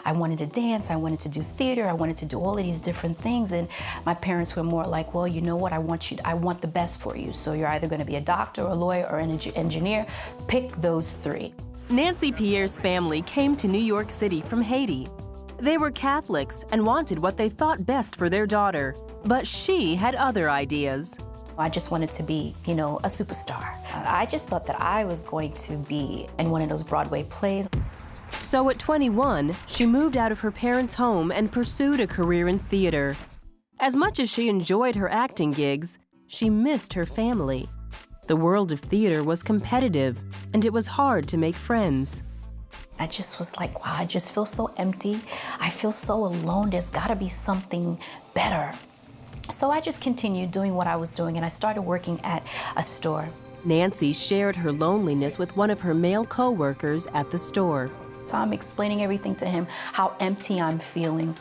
I wanted to dance, I wanted to do theater, I wanted to do all of these different things. And my parents were more like, well, you know what, I want the best for you. So you're either gonna be a doctor, a lawyer, or an engineer. Pick those three. Nancy Pierre's family came to New York City from Haiti. They were Catholics and wanted what they thought best for their daughter, but she had other ideas. I just wanted to be, a superstar. I just thought that I was going to be in one of those Broadway plays. So at 21, she moved out of her parents' home and pursued a career in theater. As much as she enjoyed her acting gigs, she missed her family. The world of theater was competitive, and it was hard to make friends. I just was like, wow, I just feel so empty. I feel so alone. There's gotta be something better. So I just continued doing what I was doing, and I started working at a store. Nancy shared her loneliness with one of her male co-workers at the store. So I'm explaining everything to him, how empty I'm feeling,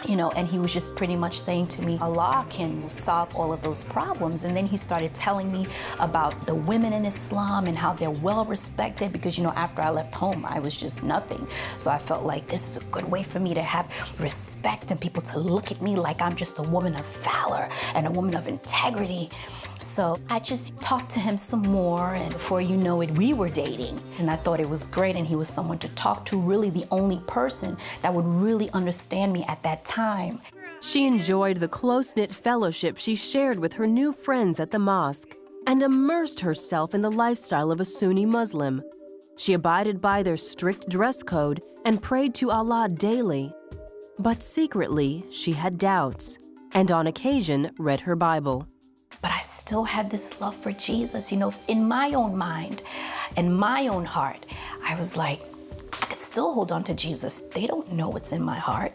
and he was just pretty much saying to me, Allah can solve all of those problems. And then he started telling me about the women in Islam and how they're well respected because, after I left home, I was just nothing. So I felt like this is a good way for me to have respect and people to look at me like I'm just a woman of valor and a woman of integrity. So I just talked to him some more, and before you know it, we were dating. And I thought it was great, and he was someone to talk to, really the only person that would really understand me at that time. She enjoyed the close-knit fellowship she shared with her new friends at the mosque and immersed herself in the lifestyle of a Sunni Muslim. She abided by their strict dress code and prayed to Allah daily. But secretly, she had doubts, and on occasion read her Bible. But I still had this love for Jesus, in my own mind and my own heart. I was like, I could still hold on to Jesus. They don't know what's in my heart.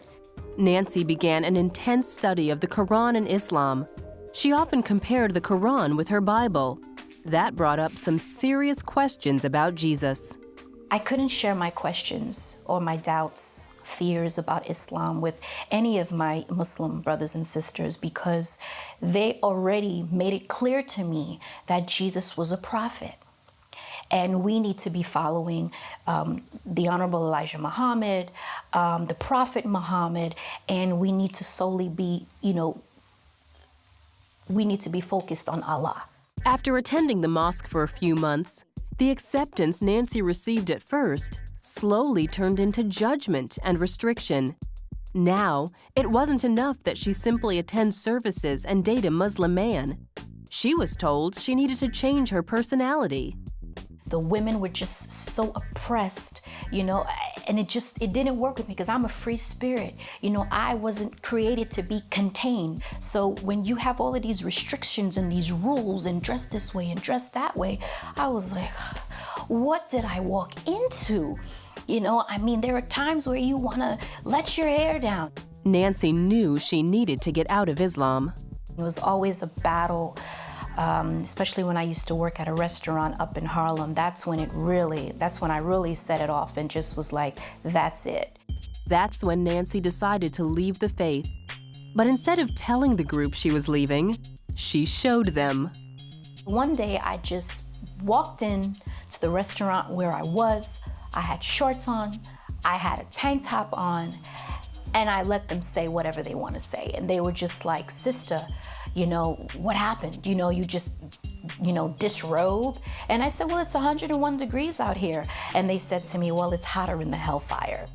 Nancy began an intense study of the Quran and Islam. She often compared the Quran with her Bible. That brought up some serious questions about Jesus. I couldn't share my questions or my doubts, fears about Islam with any of my Muslim brothers and sisters because they already made it clear to me that Jesus was a prophet. And we need to be following the Honorable Elijah Muhammad, the Prophet Muhammad, and we need to solely be, we need to be focused on Allah. After attending the mosque for a few months, the acceptance Nancy received at first slowly turned into judgment and restriction. Now, it wasn't enough that she simply attend services and date a Muslim man. She was told she needed to change her personality. The women were just so oppressed, and it didn't work with me because I'm a free spirit. I wasn't created to be contained. So when you have all of these restrictions and these rules and dress this way and dress that way, I was like, what did I walk into? There are times where you want to let your hair down. Nancy knew she needed to get out of Islam. It was always a battle, especially when I used to work at a restaurant up in Harlem. That's when I really set it off and just was like, that's it. That's when Nancy decided to leave the faith. But instead of telling the group she was leaving, she showed them. One day I just walked in to the restaurant where I was. I had shorts on, I had a tank top on, and I let them say whatever they want to say. And they were just like, sister, what happened? You just, disrobe? And I said, well, it's 101 degrees out here. And they said to me, well, it's hotter in the hellfire.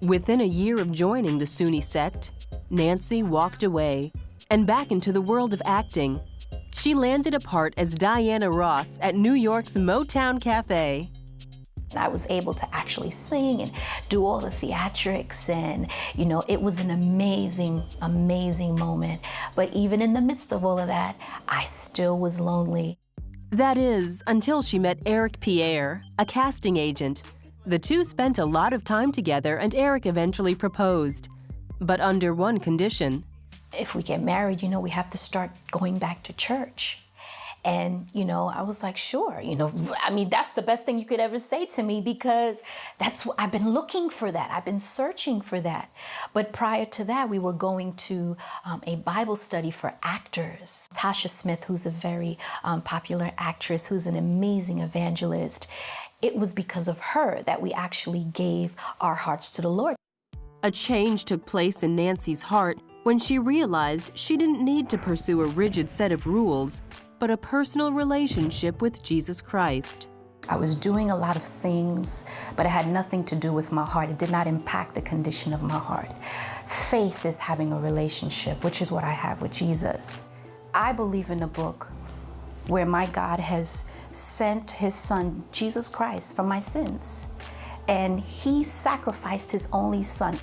Within a year of joining the Sunni sect, Nancy walked away and back into the world of acting. She landed a part as Diana Ross at New York's Motown Cafe. I was able to actually sing and do all the theatrics, and it was an amazing, amazing moment. But even in the midst of all of that, I still was lonely. That is, until she met Eric Pierre, a casting agent. The two spent a lot of time together, and Eric eventually proposed, but under one condition. If we get married, we have to start going back to church. And, I was like, sure, that's the best thing you could ever say to me because that's what I've been looking for that. I've been searching for that. But prior to that, we were going to a Bible study for actors. Tasha Smith, who's a very popular actress, who's an amazing evangelist. It was because of her that we actually gave our hearts to the Lord. A change took place in Nancy's heart when she realized she didn't need to pursue a rigid set of rules, but a personal relationship with Jesus Christ. I was doing a lot of things, but it had nothing to do with my heart. It did not impact the condition of my heart. Faith is having a relationship, which is what I have with Jesus. I believe in a book where my God has sent his son, Jesus Christ, for my sins. And he sacrificed his only son.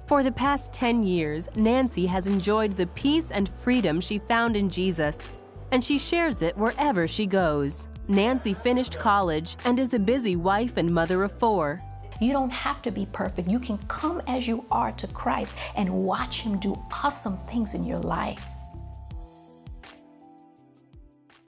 For the past 10 years, Nancy has enjoyed the peace and freedom she found in Jesus, and she shares it wherever she goes. Nancy finished college and is a busy wife and mother of 4. You don't have to be perfect. You can come as you are to Christ and watch him do awesome things in your life.